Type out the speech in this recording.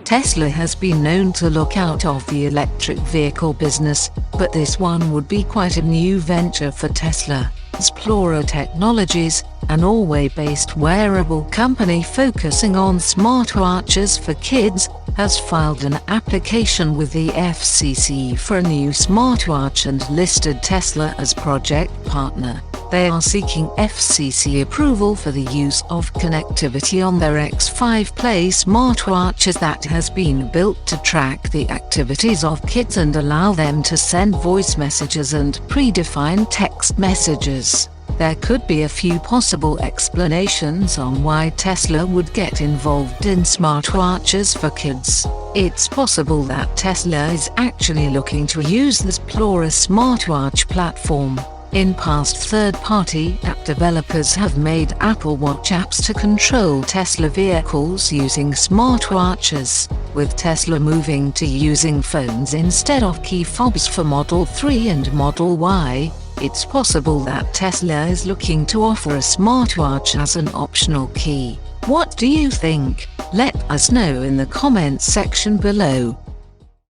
Tesla has been known to look out of the electric vehicle business, but this one would be quite a new venture for Tesla. Xplora Technologies, a Norway-based wearable company focusing on smartwatches for kids, has filed an application with the FCC for a new smartwatch and listed Tesla as project partner. They are seeking FCC approval for the use of connectivity on their X5 Play smartwatches that has been built to track the activities of kids and allow them to send voice messages and predefined text messages. There could be a few possible explanations on why Tesla would get involved in smartwatches for kids. It's possible that Tesla is actually looking to use the Xplora smartwatch platform. In past, third-party app developers have made Apple Watch apps to control Tesla vehicles using smartwatches, with Tesla moving to using phones instead of key fobs for Model 3 and Model Y. It's possible that Tesla is looking to offer a smartwatch as an optional key. What do you think? Let us know in the comments section below.